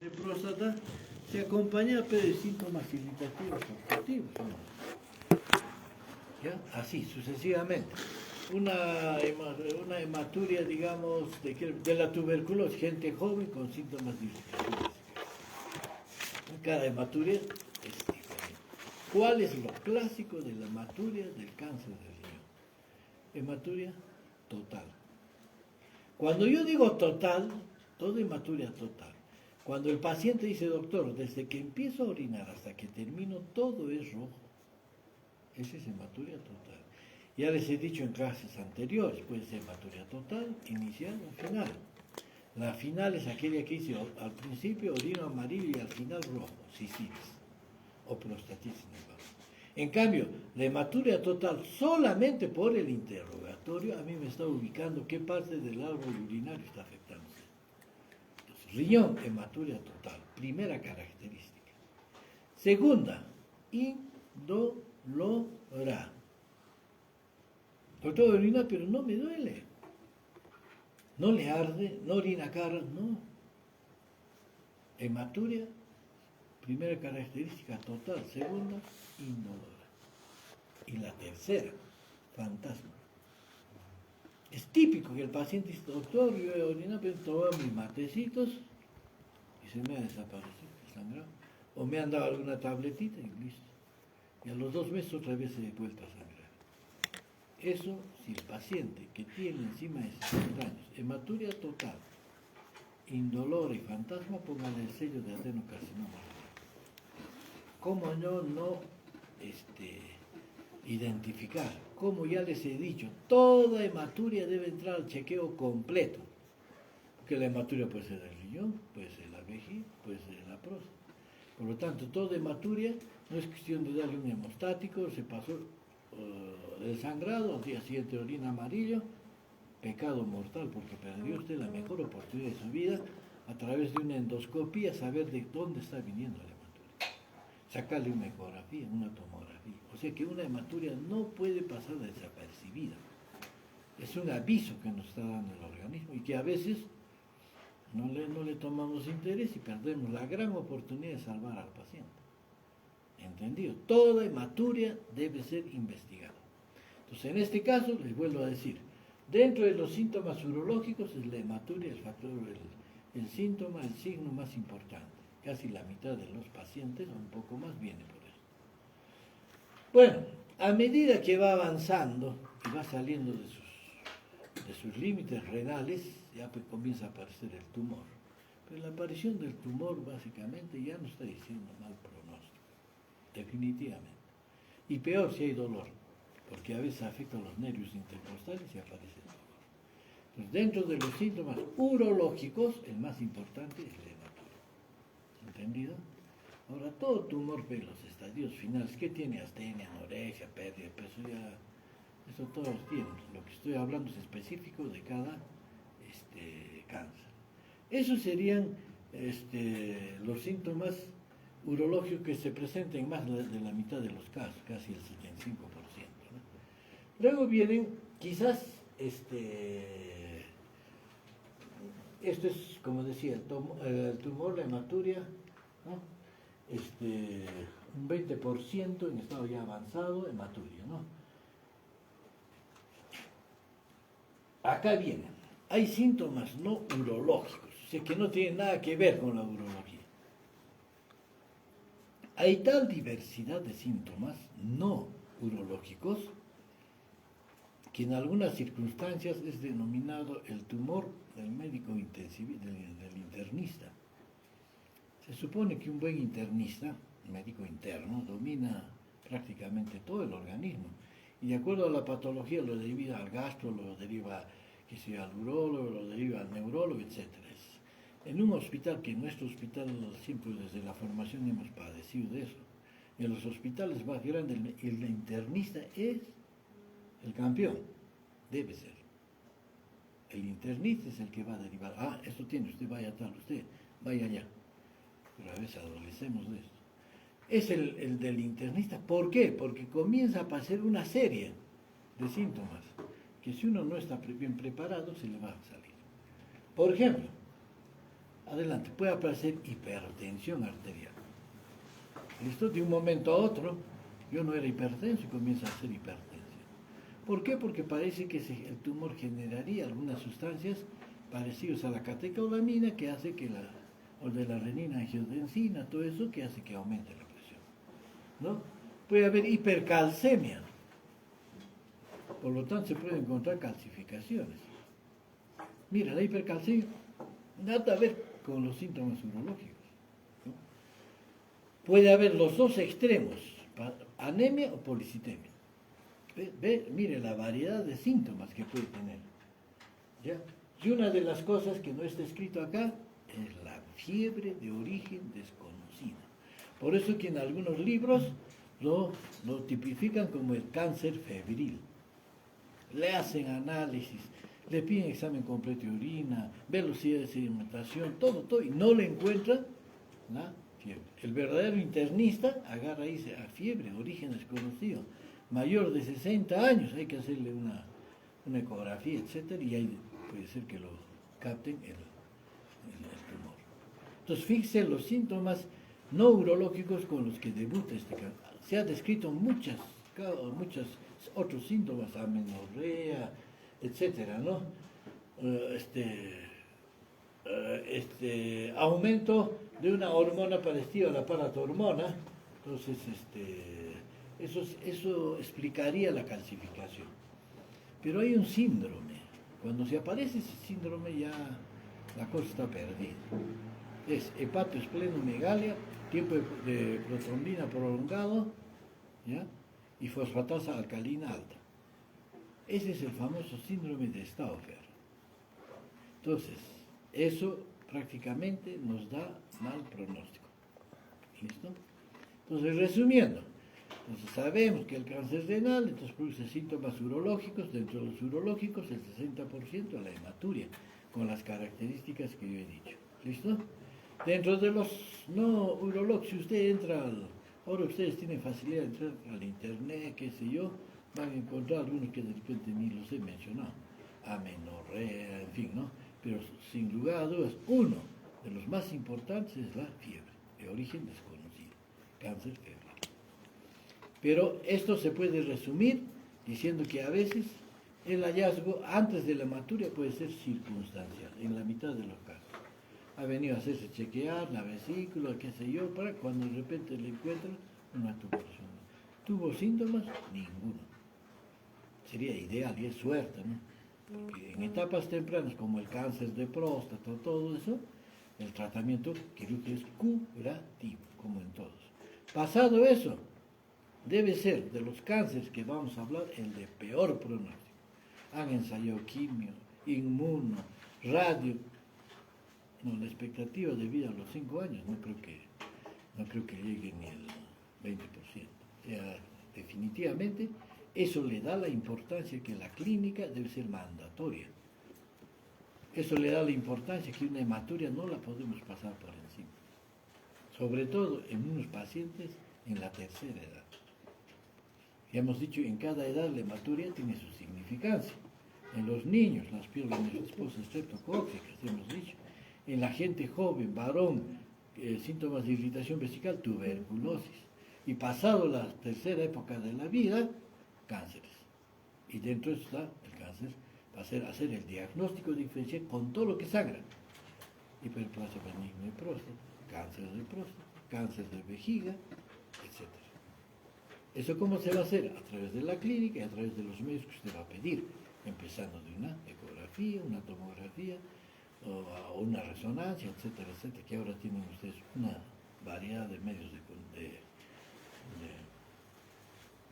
de próstata se acompaña de síntomas irritativos obstructivos, ¿no? ¿Ya? Así, sucesivamente. Una hematuria, digamos, de la tuberculosis, gente joven con síntomas irritativos. Cada hematuria es diferente. ¿Cuál es lo clásico de la hematuria del cáncer del riñón? Hematuria total. Cuando yo digo total, toda hematuria total. Cuando el paciente dice, doctor, desde que empiezo a orinar hasta que termino, todo es rojo. Esa es hematuria total. Ya les he dicho en clases anteriores, puede ser hematuria total, inicial o final. La final es aquella que dice al principio orino amarillo y al final rojo, cistitis o prostatitis nerviosa. En cambio, la hematuria total, solamente por el interrogatorio, a mí me está ubicando qué parte del árbol urinario está afectándose. Entonces, riñón, hematuria total, primera característica. Segunda, indolora. Doctor, orina, pero no me duele. No le arde, no orina cara, no. Hematuria, primera característica total. Segunda, indolora. Y la tercera, fantasma. Es típico que el paciente dice, doctor, yo he orinado, pero tomado mis matecitos y se me ha desaparecido el sangrado. O me han dado alguna tabletita y listo. Y a los 2 meses otra vez se ha vuelto a sangrar. Eso, si el paciente que tiene encima de 60 años, hematuria total, indolora y fantasma, póngale el sello de adenocarcinoma. ¿Cómo no identificar? Como ya les he dicho, toda hematuria debe entrar al chequeo completo. Porque la hematuria puede ser del riñón, puede ser la vejiga, puede ser la próstata. Por lo tanto, toda hematuria no es cuestión de darle un hemostático, se pasó el sangrado, al día siguiente orina amarillo, pecado mortal, porque perdió usted la mejor oportunidad de su vida a través de una endoscopía, saber de dónde está viniendo la hematuria. Sacarle una ecografía, una tomografía. O sea que una hematuria no puede pasar desapercibida. Es un aviso que nos está dando el organismo y que a veces no le tomamos interés y perdemos la gran oportunidad de salvar al paciente. ¿Entendido? Toda hematuria debe ser investigada. Entonces, en este caso, les vuelvo a decir, dentro de los síntomas urológicos es la hematuria el factor, el síntoma, el signo más importante. Casi la mitad de los pacientes, o un poco más, viene por eso. Bueno, a medida que va avanzando y va saliendo de sus límites renales, ya pues comienza a aparecer el tumor. Pero la aparición del tumor básicamente ya no está diciendo mal pronóstico, definitivamente. Y peor si hay dolor, porque a veces afecta los nervios intercostales y aparece el dolor. Entonces, dentro de los síntomas urológicos, el más importante es la hematuria. ¿Entendido? Ahora, todo tumor de los estadios finales, ¿qué tiene? Astenia, anorexia, pérdida de peso, ya, eso todos tienen. Lo que estoy hablando es específico de cada cáncer. Esos serían los síntomas urológicos que se presentan en más de la mitad de los casos, casi el 75%. ¿No? Luego vienen, quizás, esto es, como decía, el tumor, la hematuria, ¿no? Un 20% en estado ya avanzado, hematuria, ¿no? Acá vienen, hay síntomas no urológicos, o sea que no tienen nada que ver con la urología. Hay tal diversidad de síntomas no urológicos que en algunas circunstancias es denominado el tumor del médico del internista. Se supone que un buen internista, médico interno, domina prácticamente todo el organismo y de acuerdo a la patología lo deriva al gastro, lo deriva al urólogo, lo deriva al neurólogo, etc. En un hospital, que en nuestro hospital siempre desde la formación hemos padecido de eso, en los hospitales más grandes el internista es el campeón, debe ser. El internista es el que va a derivar, esto tiene, usted vaya tal, usted vaya allá. Pero a veces adolecemos de esto. Es el del internista. ¿Por qué? Porque comienza a aparecer una serie de síntomas que si uno no está bien preparado se le va a salir. Por ejemplo, adelante, puede aparecer hipertensión arterial. ¿Listo? De un momento a otro, yo no era hipertenso y comienza a ser hipertensión. ¿Por qué? Porque parece que el tumor generaría algunas sustancias parecidas a la catecolamina que hace que o de la renina angiotensina, todo eso que hace que aumente la presión, ¿no? Puede haber hipercalcemia, por lo tanto se pueden encontrar calcificaciones. Mira, la hipercalcemia nada a ver con los síntomas urológicos, ¿no? Puede haber los dos extremos, anemia o policitemia. Mire la variedad de síntomas que puede tener, ¿ya? Y una de las cosas que no está escrito acá es la fiebre de origen desconocido. Por eso que en algunos libros lo tipifican como el cáncer febril. Le hacen análisis, le piden examen completo de orina, velocidad de sedimentación, todo, y no le encuentran la fiebre. El verdadero internista agarra y dice, a fiebre, origen desconocido, mayor de 60 años, hay que hacerle una ecografía, etcétera, y ahí puede ser que lo capten el tumor. Entonces, fíjense los síntomas no urológicos con los que debuta este cáncer. Se ha descrito muchos otros síntomas, amenorrea, etcétera, ¿no? Aumento de una hormona parecida a la paratormona, entonces eso explicaría la calcificación. Pero hay un síndrome. Cuando se aparece ese síndrome ya la cosa está perdida. Es hepatoesplenomegalia, tiempo de protrombina prolongado, ¿ya? Y fosfatasa alcalina alta. Ese es el famoso síndrome de Stauffer. Entonces, eso prácticamente nos da mal pronóstico. ¿Listo? Entonces, resumiendo, entonces sabemos que el cáncer renal entonces produce síntomas urológicos, dentro de los urológicos el 60% de la hematuria, con las características que yo he dicho. ¿Listo? Dentro de los no urológicos, si usted entra ahora ustedes tienen facilidad de entrar al internet, qué sé yo, van a encontrar algunos que de repente ni los he mencionado, amenorrea, en fin, ¿no? Pero sin lugar a dudas, uno de los más importantes es la fiebre, de origen desconocido, cáncer febril. Pero esto se puede resumir diciendo que a veces el hallazgo antes de la hematuria puede ser circunstancial, en la mitad de los casos. Ha venido a hacerse chequear la vesícula, qué sé yo, para cuando de repente le encuentran una tumoración. ¿Tuvo síntomas? Ninguno. Sería ideal y es suerte, ¿no? Porque en etapas tempranas, como el cáncer de próstata, todo eso, el tratamiento quirúrgico es curativo, como en todos. Pasado eso, debe ser de los cánceres que vamos a hablar el de peor pronóstico. Han ensayado quimio, inmuno, radio. No, la expectativa de vida a los 5 años no creo que llegue ni el 20%. O sea, definitivamente eso le da la importancia que la clínica debe ser mandatoria. Eso le da la importancia que una hematuria no la podemos pasar por encima. Sobre todo en unos pacientes en la tercera edad. Ya hemos dicho, en cada edad la hematuria tiene su significancia. En los niños, las pielonefrosposas estreptocócicas, hemos dicho. En la gente joven, varón, síntomas de irritación vesical, tuberculosis. Y pasado la tercera época de la vida, cánceres. Y dentro de eso está el cáncer, va a hacer el diagnóstico diferencial con todo lo que sangra. Hiperplasia benigna de próstata, cáncer de próstata, cáncer de vejiga, etc. ¿Eso cómo se va a hacer? A través de la clínica y a través de los medios que usted va a pedir, empezando de una ecografía, una tomografía, o una resonancia, etcétera, etcétera, que ahora tienen ustedes una variedad de medios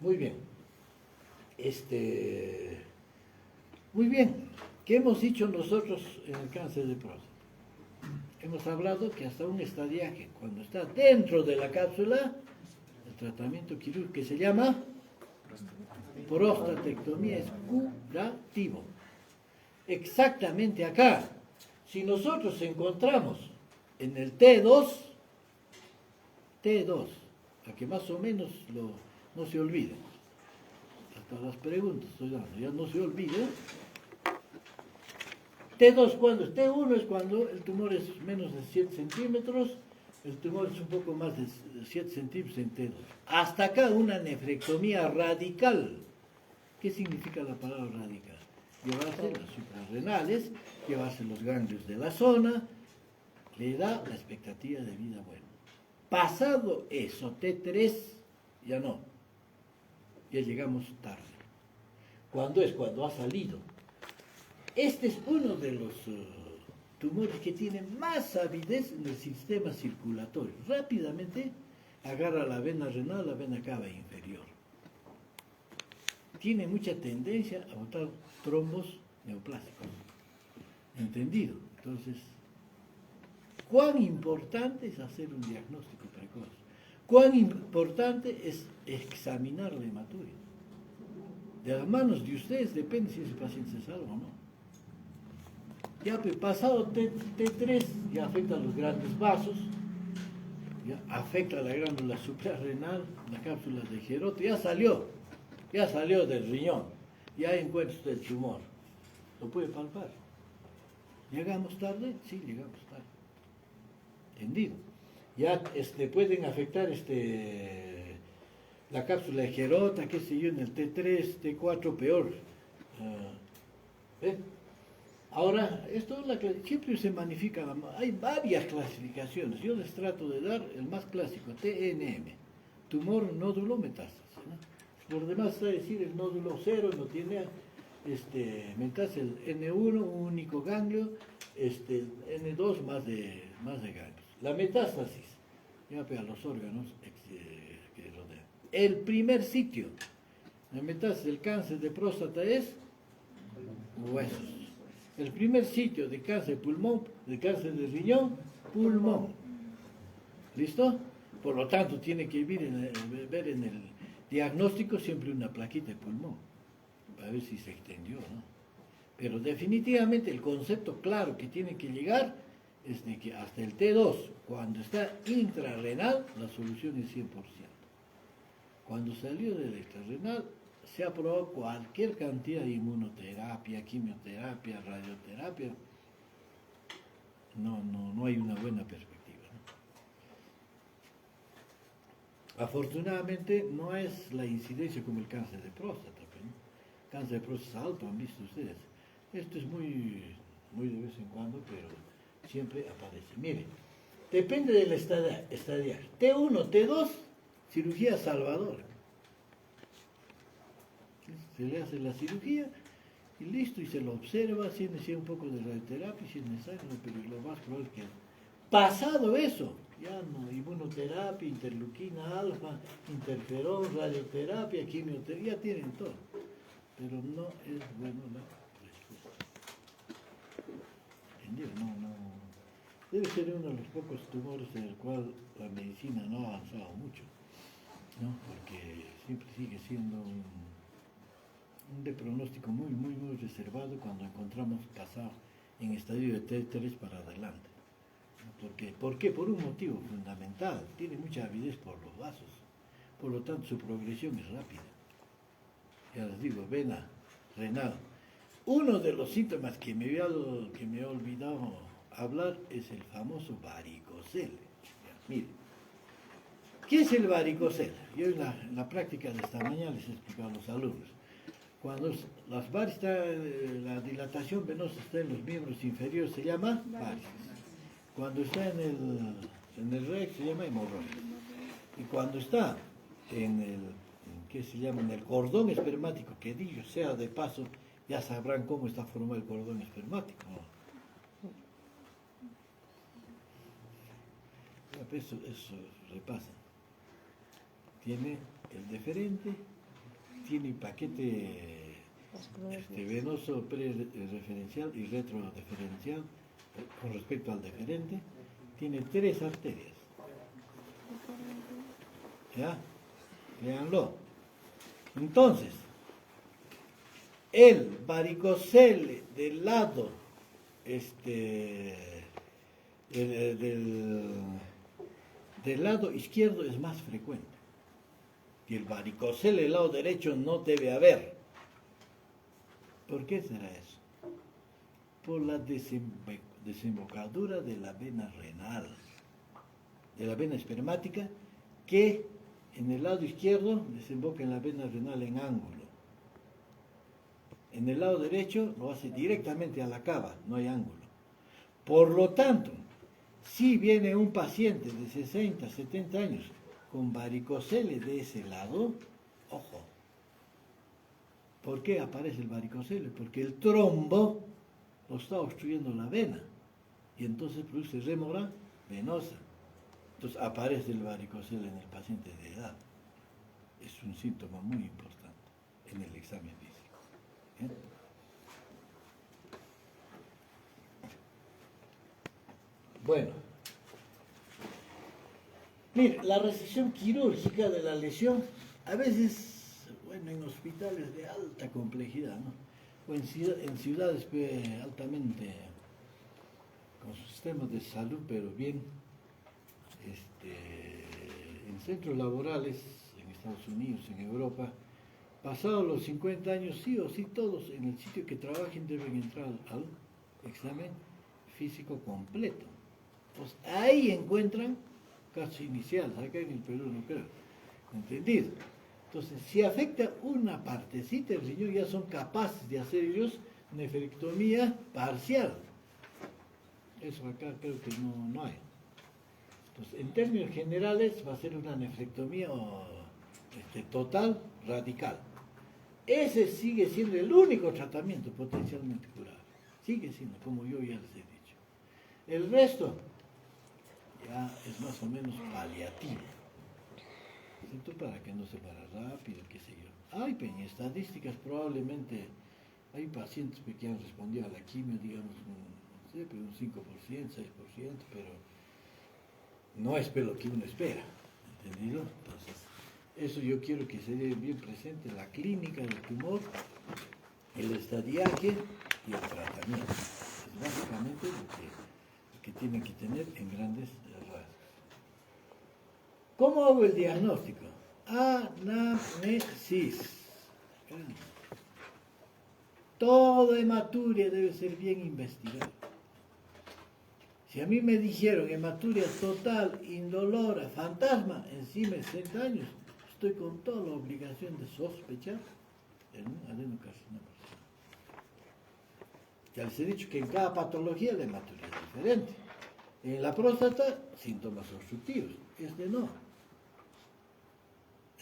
Muy bien. Muy bien. ¿Qué hemos dicho nosotros en el cáncer de próstata? Hemos hablado que hasta un estadiaje, cuando está dentro de la cápsula, el tratamiento quirúrgico que se llama prostatectomía es curativo. Exactamente acá. Si nosotros encontramos en el T2, a que más o menos no se olviden, hasta las preguntas estoy dando, ya no se olviden, T2, ¿cuándo es? T1 es cuando el tumor es menos de 7 centímetros, el tumor es un poco más de 7 centímetros en T2. Hasta acá una nefrectomía radical. ¿Qué significa la palabra radical? Llevarse las suprarrenales, llevarse los ganglios de la zona, le da la expectativa de vida buena. Pasado eso, T3, ya no, ya llegamos tarde. ¿Cuándo es? Cuando ha salido. Este es uno de los tumores que tiene más avidez en el sistema circulatorio. Rápidamente agarra la vena renal, la vena cava inferior. Tiene mucha tendencia a botar trombos neoplásicos. ¿Entendido? Entonces, ¿cuán importante es hacer un diagnóstico precoz? ¿Cuán importante es examinar la hematuria? De las manos de ustedes depende si ese paciente se salva o no. Ya pasado T3, ya afecta a los grandes vasos, ya afecta a la glándula suprarrenal, la cápsula de Gerote, ya salió del riñón, ya encuentra usted el tumor, lo puede palpar. ¿Llegamos tarde? Sí, llegamos tarde. ¿Entendido? Ya pueden afectar la cápsula de Gerota, qué sé yo, en el T3, T4, peor. Ahora, esto siempre se magnifica, hay varias clasificaciones, yo les trato de dar el más clásico, TNM, tumor, nódulo, metástasis, ¿no? Por demás está decir el nódulo 0, no tiene metástasis, el N1, un único ganglio, N2, más de ganglios. La metástasis, ya pega los órganos que rodean. El primer sitio, la metástasis del cáncer de próstata es huesos. El primer sitio de cáncer de pulmón, de cáncer de riñón, pulmón. ¿Listo? Por lo tanto, tiene que ver en el diagnóstico siempre una plaquita de pulmón, para ver si se extendió, ¿no? Pero definitivamente el concepto claro que tiene que llegar es de que hasta el T2, cuando está intrarrenal, la solución es 100%. Cuando salió del extrarrenal, se ha probado cualquier cantidad de inmunoterapia, quimioterapia, radioterapia. No hay una buena perspectiva, ¿no? Afortunadamente no es la incidencia como el cáncer de próstata, ¿no? Cáncer de próstata alto, han visto ustedes. Esto es muy de vez en cuando, pero siempre aparece. Miren, depende del estadiar. T1, T2, cirugía salvadora. Se le hace la cirugía y listo, y se lo observa, si es necesario un poco de radioterapia, si es necesario, pero lo más probable es que pasado eso, ya no, inmunoterapia, interleuquina alfa, interferón, radioterapia, quimioterapia, ya tienen todo, pero no es bueno la respuesta. ¿Entendido? No. Debe ser uno de los pocos tumores en el cual la medicina no ha avanzado mucho, ¿no? Porque siempre sigue siendo un de pronóstico muy reservado cuando encontramos pasar en estadio de T3 para adelante. ¿Por qué? Por un motivo fundamental, tiene mucha avidez por los vasos, por lo tanto su progresión es rápida. Ya les digo, vena renal. Uno de los síntomas que me he olvidado hablar es el famoso varicocele. Miren, ¿qué es el varicocele? Yo en la práctica de esta mañana les he explicado a los alumnos. Cuando la dilatación venosa está en los miembros inferiores se llama varices. Cuando está en el rex se llama hemorroides. Y cuando está en el cordón espermático, que dicho sea de paso, ya sabrán cómo está formado el cordón espermático. Eso repasa. Tiene el deferente, tiene paquete venoso prereferencial y retrodeferencial con respecto al deferente, tiene 3 arterias. ¿Ya? Véanlo. Entonces, el varicocele del lado del lado izquierdo es más frecuente. Y el varicocele del lado derecho no debe haber. ¿Por qué será eso? por la desembocadura de la vena renal, de la vena espermática, que en el lado izquierdo desemboca en la vena renal en ángulo. En el lado derecho lo hace directamente a la cava, no hay ángulo. Por lo tanto, si viene un paciente de 60, 70 años con varicocele de ese lado, ojo, ¿por qué aparece el varicocele? Porque el trombo lo está obstruyendo la vena y entonces produce rémora venosa. Entonces aparece el varicocele en el paciente de edad. Es un síntoma muy importante en el examen físico. ¿Bien? Bueno, mire, la resección quirúrgica de la lesión, a veces, bueno, en hospitales de alta complejidad, ¿no? O en ciudades altamente, con sus sistemas de salud, pero bien, en centros laborales, en Estados Unidos, en Europa, pasados los 50 años, sí o sí, todos en el sitio que trabajen deben entrar al examen físico completo. Pues ahí encuentran casos iniciales, acá en el Perú no creo, ¿entendido? Entonces, si afecta una partecita del riñón, ya son capaces de hacer ellos nefrectomía parcial. Eso acá creo que no hay. Entonces, en términos generales, va a ser una nefrectomía total, radical. Ese sigue siendo el único tratamiento potencialmente curable. Sigue siendo, como yo ya les he dicho. El resto ya es más o menos paliativo. ¿Cierto? Para que no se para rápido, qué sé yo. Hay en estadísticas probablemente hay pacientes que han respondido a la quimio, digamos, no sé, pero un 5%, 6%, pero no es lo que uno espera, ¿entendido? Entonces, eso yo quiero que se dé bien presente la clínica del tumor, el estadiaje y el tratamiento. Es básicamente lo que tienen que tener en grandes rasgos. ¿Cómo hago el diagnóstico? Anamnesis. Toda hematuria debe ser bien investigada. Si a mí me dijeron hematuria total, indolora, fantasma, encima de 60 años, estoy con toda la obligación de sospechar en un adenocarcinoma. Ya les he dicho que en cada patología la hematuria es diferente. En la próstata, síntomas obstructivos. No.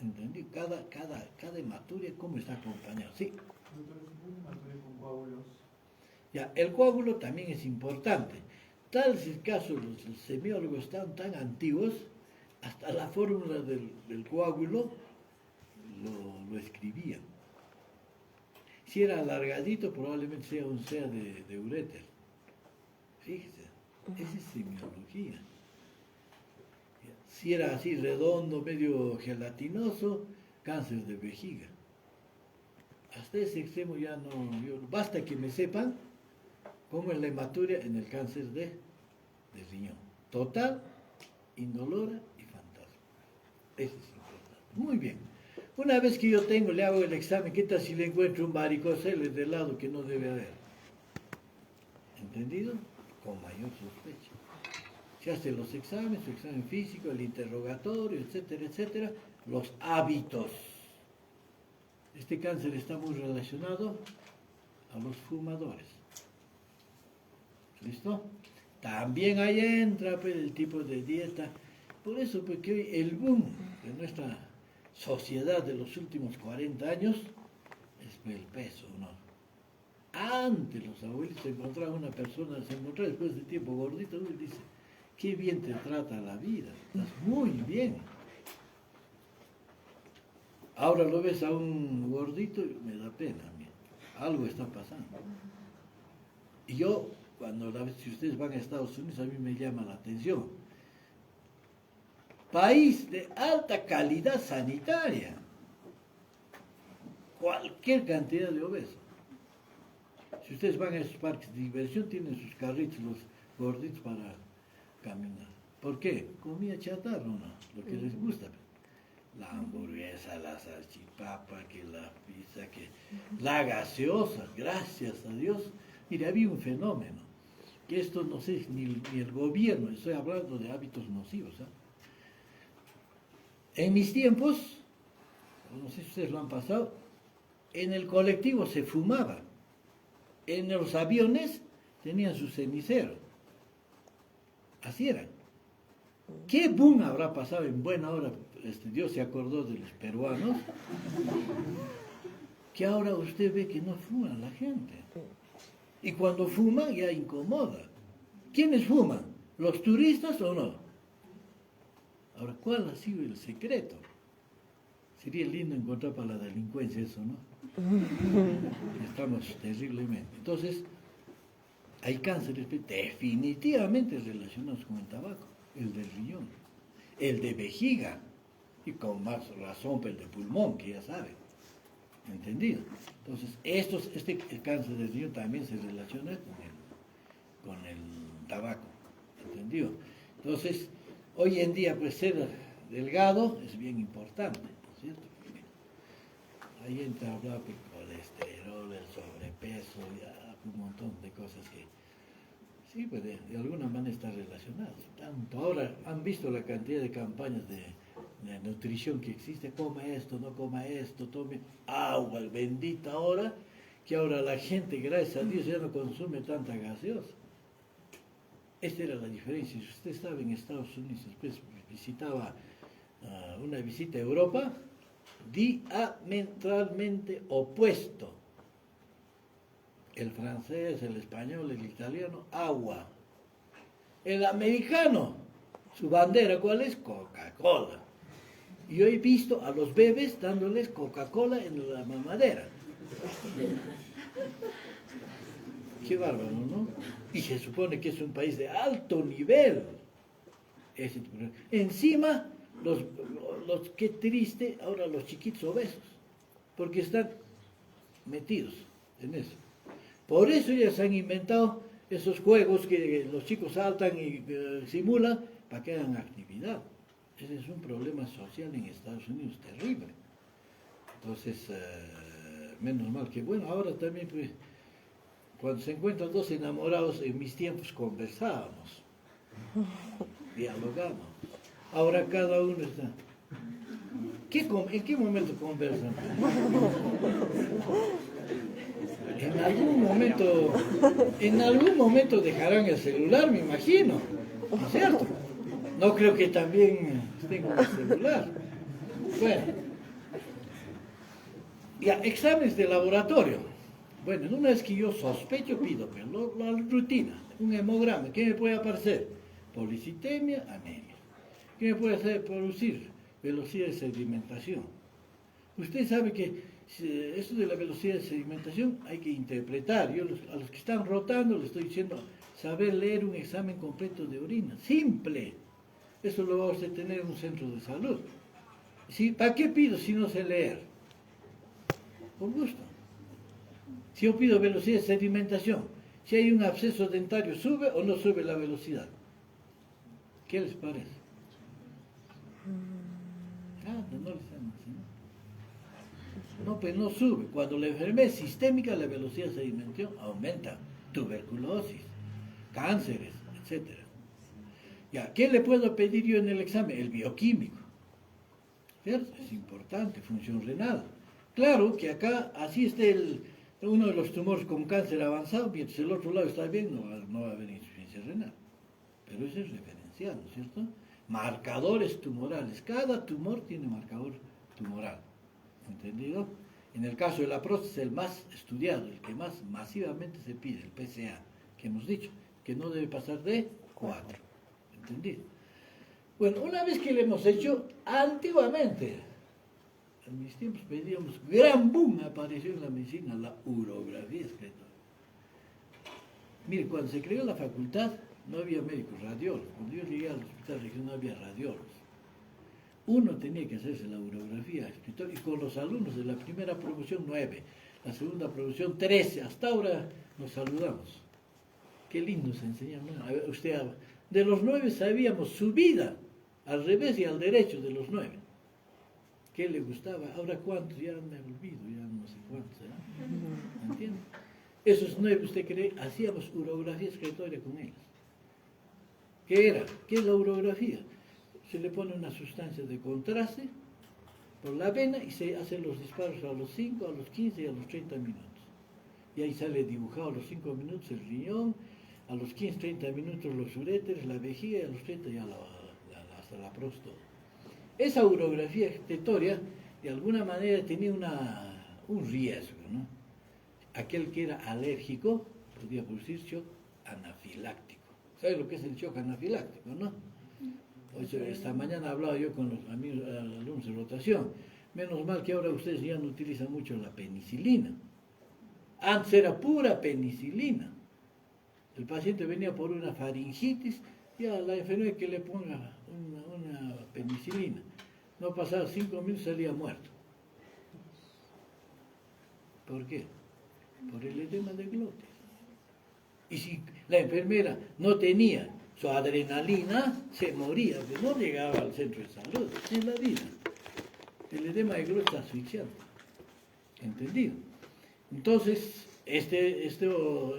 ¿Entendí? Cada hematuria, ¿cómo está acompañado? Sí. Hematuria con coágulos. Ya, el coágulo también es importante. Tal es el caso, los semiólogos están tan antiguos, hasta la fórmula del coágulo lo escribían. Si era alargadito, probablemente sea un sea de uréter. Fíjese, esa es semiología. Si era así redondo, medio gelatinoso, cáncer de vejiga. Hasta ese extremo ya no, basta que me sepan cómo es la hematuria en el cáncer de riñón. Total, indolora y fantasma. Eso es importante. Muy bien. Una vez que yo le hago el examen, ¿qué tal si le encuentro un varicocele del lado que no debe haber? ¿Entendido? Con mayor sospecha. Se hacen los exámenes, su examen físico, el interrogatorio, etcétera, etcétera, los hábitos. Este cáncer está muy relacionado a los fumadores. ¿Listo? También ahí entra pues, el tipo de dieta. Por eso, porque hoy el boom de nuestra sociedad de los últimos 40 años es el peso, ¿no? Antes los abuelitos encontraban una persona, se encontraba después de tiempo gordito, y dice, qué bien te trata la vida, estás muy bien. Ahora lo ves a un gordito y me da pena a mí. Algo está pasando. Y yo, si ustedes van a Estados Unidos, a mí me llama la atención. País de alta calidad sanitaria. Cualquier cantidad de obesos. Si ustedes van a esos parques de diversión, tienen sus carritos, los gorditos para caminar. ¿Por qué? Comida chatarra, ¿no? Lo que les gusta. La hamburguesa, la salchipapa, que la pizza, que la gaseosa, gracias a Dios, Mire, había un fenómeno, que esto no sé ni el gobierno, estoy hablando de hábitos nocivos. En mis tiempos, no sé si ustedes lo han pasado, en el colectivo se fumaba, en los aviones tenían su cenicero, así era. ¿Qué boom habrá pasado en buena hora? Dios se acordó de los peruanos, que ahora usted ve que no fuman la gente. Y cuando fuman ya incomoda. ¿Quiénes fuman? ¿Los turistas o no? Ahora, ¿cuál ha sido el secreto? Sería lindo encontrar para la delincuencia eso, ¿no? Estamos terriblemente. Entonces, hay cánceres definitivamente relacionados con el tabaco, el del riñón, el de vejiga, y con más razón el de pulmón, que ya saben. ¿Entendido? Entonces, el cáncer del riñón también se relaciona con el tabaco. ¿Entendido? Entonces, hoy en día, pues ser delgado es bien importante, ¿no es cierto? Porque ahí entra a hablar del colesterol, el sobrepeso, ya, un montón de cosas que sí, pues de alguna manera están relacionadas. Tanto ahora han visto la cantidad de campañas de nutrición que existe, coma esto, no coma esto, tome agua, bendita hora, que ahora la gente, gracias a Dios, ya no consume tanta gaseosa. Esta era la diferencia. Si usted estaba en Estados Unidos, después visitaba una visita a Europa, diametralmente opuesto. El francés, el español, el italiano, agua. El americano, su bandera, ¿cuál es? Coca-Cola. Yo he visto a los bebés dándoles Coca-Cola en la mamadera. Qué bárbaro, ¿no? Y se supone que es un país de alto nivel. Encima, qué triste, ahora los chiquitos obesos, porque están metidos en eso. Por eso ya se han inventado esos juegos que los chicos saltan y simulan para que hagan actividad. Ese es un problema social en Estados Unidos terrible. Entonces, menos mal que, bueno, ahora también, pues, cuando se encuentran dos enamorados, en mis tiempos conversábamos, dialogábamos. Ahora cada uno está... ¿En qué momento conversan? En algún momento dejarán el celular, me imagino, ¿no es cierto? No creo que también estén con el celular. Bueno, ya, exámenes de laboratorio. Bueno, en una vez que yo sospecho, pido la rutina, un hemograma. ¿Qué me puede aparecer? Policitemia, anemia. ¿Qué me puede hacer producir? Velocidad de sedimentación. Usted sabe que eso de la velocidad de sedimentación hay que interpretar. Yo a los que están rotando les estoy diciendo saber leer un examen completo de orina. Simple. Eso lo va a usted tener en un centro de salud. ¿Sí? ¿Para qué pido si no sé leer? Por gusto. Si yo pido velocidad de sedimentación, si hay un absceso dentario, ¿sube o no sube la velocidad? ¿Qué les parece? No les han enseñado. No, pues no sube. Cuando la enfermedad es sistémica, la velocidad de sedimentación aumenta. Tuberculosis, cánceres, etc. Ya, ¿qué le puedo pedir yo en el examen? El bioquímico. ¿Cierto? Es importante, función renal. Claro que acá, así esté uno de los tumores con cáncer avanzado, mientras el otro lado está bien, no va a haber insuficiencia renal. Pero eso es referencial, ¿no es cierto? Marcadores tumorales. Cada tumor tiene marcador tumoral. ¿Entendido? En el caso de la próstata es el más estudiado, el que más masivamente se pide, el PSA, que hemos dicho, que no debe pasar de 4. ¿Entendido? Bueno, una vez que lo hemos hecho, antiguamente, en mis tiempos pedíamos, gran boom apareció en la medicina, la urografía escrita. Mire, cuando se creó la facultad, no había médicos radiólogos. Cuando yo llegué al hospital regional no había radiólogos. Uno tenía que hacerse la urografía, y con los alumnos de la primera promoción 9, la segunda promoción 13, hasta ahora nos saludamos. Qué lindo se enseña. Usted, de los 9 sabíamos su vida, al revés y al derecho de los 9. ¿Qué le gustaba? Ahora cuántos, ya me olvido, ya no sé cuántos. ¿Entiendes? Esos 9, ¿usted cree? Hacíamos urografía excretoria con ellos. ¿Qué era? ¿Qué es la urografía? Se le pone una sustancia de contraste por la vena y se hacen los disparos a los 5, a los 15 y a los 30 minutos. Y ahí sale dibujado a los 5 minutos el riñón, a los 15, 30 minutos los uréteres, la vejiga y a los 30 ya hasta la próstata. Esa urografía excretoria de alguna manera tenía un riesgo, ¿no? Aquel que era alérgico podía producir shock anafiláctico. ¿Sabe lo que es el shock anafiláctico, no? Esta mañana hablaba yo con los amigos, alumnos de rotación. Menos mal que ahora ustedes ya no utilizan mucho la penicilina. Antes era pura penicilina. El paciente venía por una faringitis y a la enfermera que le ponga una penicilina. No pasaba 5 minutos, salía muerto. ¿Por qué? Por el edema de glotis. Y si la enfermera no tenía su adrenalina, se moría, pero no llegaba al centro de salud en la vida. El edema de glotis es asfixiante. ¿Entendido? Entonces, estos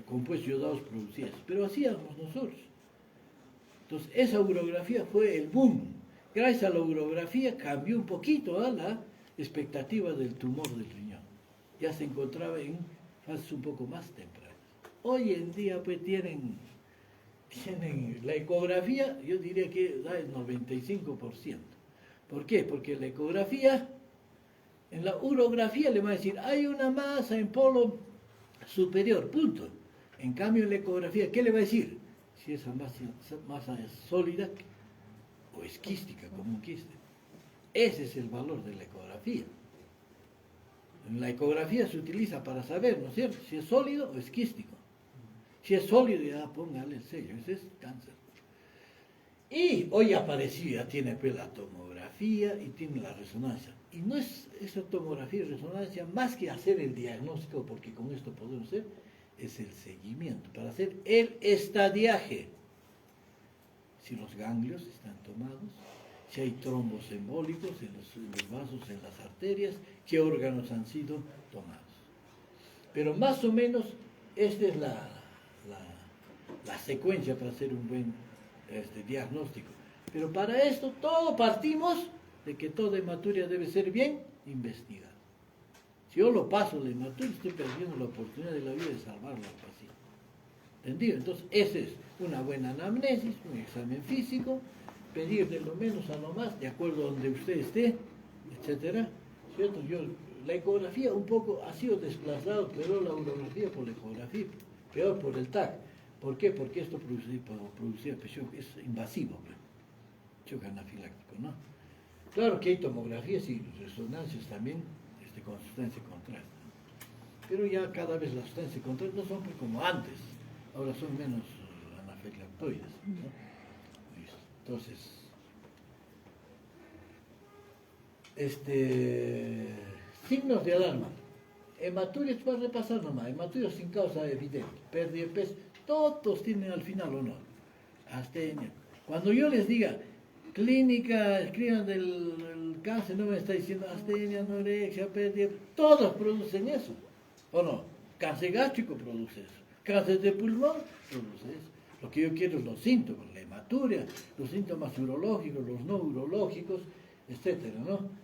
compuestos yodados producidos, pero hacíamos nosotros. Entonces, esa urografía fue el boom. Gracias a la urografía cambió un poquito la expectativa del tumor del riñón. Ya se encontraba en fases un poco más tempranas. Hoy en día pues tienen la ecografía, yo diría que da el 95%. ¿Por qué? Porque la ecografía, en la urografía le va a decir, hay una masa en polo superior, punto. En cambio en la ecografía, ¿qué le va a decir? Si esa masa es sólida o es quística, como un quiste. Ese es el valor de la ecografía. En la ecografía se utiliza para saber, ¿no es cierto?, si es sólido o es quístico. Si es sólido, ya póngale el sello, ese es cáncer. Y hoy apareció, ya tiene pues la tomografía y tiene la resonancia. Y no es esa tomografía y resonancia más que hacer el diagnóstico, porque con esto podemos hacer, es el seguimiento, para hacer el estadiaje. Si los ganglios están tomados, si hay trombos embólicos en los vasos, en las arterias, qué órganos han sido tomados. Pero más o menos esta es la secuencia para hacer un buen diagnóstico. Pero para esto todo partimos de que toda hematuria debe ser bien investigada. Si yo lo paso la hematuria, estoy perdiendo la oportunidad de la vida de salvarlo al paciente. ¿Entendido? Entonces, esa es una buena anamnesis, un examen físico, pedir de lo menos a lo más, de acuerdo a donde usted esté, etcétera. ¿Cierto? La ecografía un poco ha sido desplazado, pero la urografía por la ecografía, peor por el TAC. ¿Por qué? Porque esto producía presión, es invasivo, shock anafiláctico, ¿no? Claro que hay tomografías y resonancias también con sustancia contraste. Pero ya cada vez las sustancias contrastes no son como antes, ahora son menos anafilactoides, ¿no? Entonces, signos de alarma. Hematurias, para repasar nomás, hematurias sin causa evidente, pérdida de peso, todos tienen al final o no, astenia. Cuando yo les diga, clínica, escriban del cáncer, no me está diciendo astenia, anorexia, pérdida, todos producen eso, ¿o no? Cáncer gástrico produce eso, cáncer de pulmón produce eso. Lo que yo quiero es los síntomas, la hematuria, los síntomas urológicos, los no urológicos, etcétera, ¿no?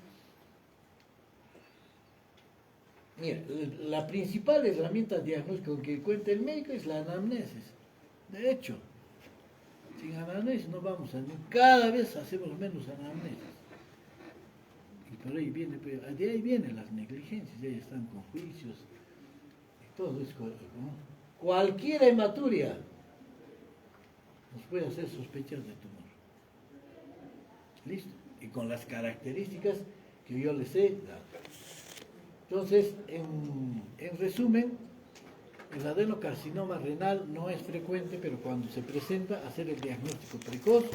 Mira, la principal herramienta diagnóstica con que cuenta el médico es la anamnesis. De hecho, sin anamnesis no vamos a... Cada vez hacemos menos anamnesis. Y por ahí viene, de ahí vienen las negligencias, ya están con juicios, y todo es, ¿no? Cualquier hematuria nos puede hacer sospechar de tumor. ¿Listo? Y con las características que yo les he dado. Entonces, en resumen, el adenocarcinoma renal no es frecuente, pero cuando se presenta, hacer el diagnóstico precoz,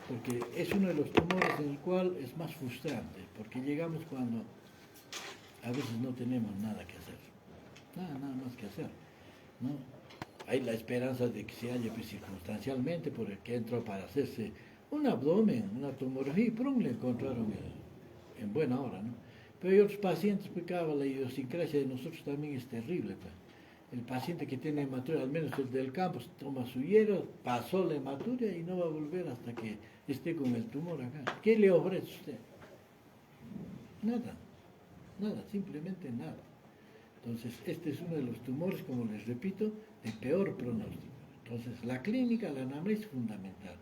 porque es uno de los tumores en el cual es más frustrante, porque llegamos cuando a veces no tenemos nada que hacer, nada más que hacer, ¿no? Hay la esperanza de que se halle pues, circunstancialmente por el que entró para hacerse un abdomen, una tomografía, y prum, le encontraron en buena hora, ¿no? Pero hay otros pacientes, pues claro, la idiosincrasia de nosotros también es terrible. Pues. El paciente que tiene hematuria, al menos el del campo, toma su hierro, pasó la hematuria y no va a volver hasta que esté con el tumor acá. ¿Qué le ofrece usted? Nada, nada, simplemente nada. Entonces, este es uno de los tumores, como les repito, de peor pronóstico. Entonces, la clínica, la anamnesis es fundamental.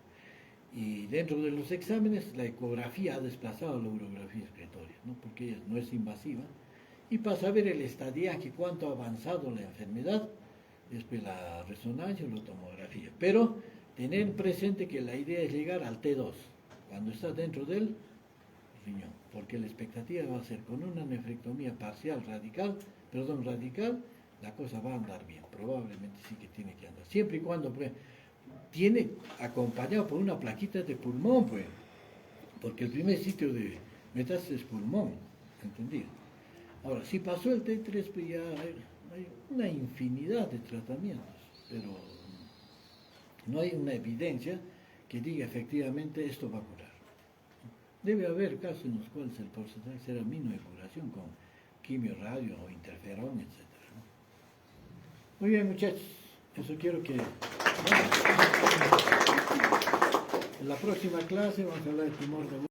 Y dentro de los exámenes, la ecografía ha desplazado la urografía excretoria, ¿no? Porque ella no es invasiva. Y para saber el estadiaje, cuánto ha avanzado la enfermedad, después la resonancia o la tomografía. Pero tener presente que la idea es llegar al T2, cuando está dentro del riñón, porque la expectativa va a ser con una nefrectomía parcial radical, la cosa va a andar bien, probablemente sí que tiene que andar, siempre y cuando pues, tiene acompañado por una plaquita de pulmón, pues, porque el primer sitio de metástasis es pulmón, ¿entendido? Ahora, si pasó el T3, pues ya hay una infinidad de tratamientos, pero no hay una evidencia que diga efectivamente esto va a curar. Debe haber casos en los cuales el porcentaje será mínimo de curación con quimio, radio o interferón, etc. Muy bien, muchachos, eso quiero que... En la próxima clase vamos a hablar de tumor de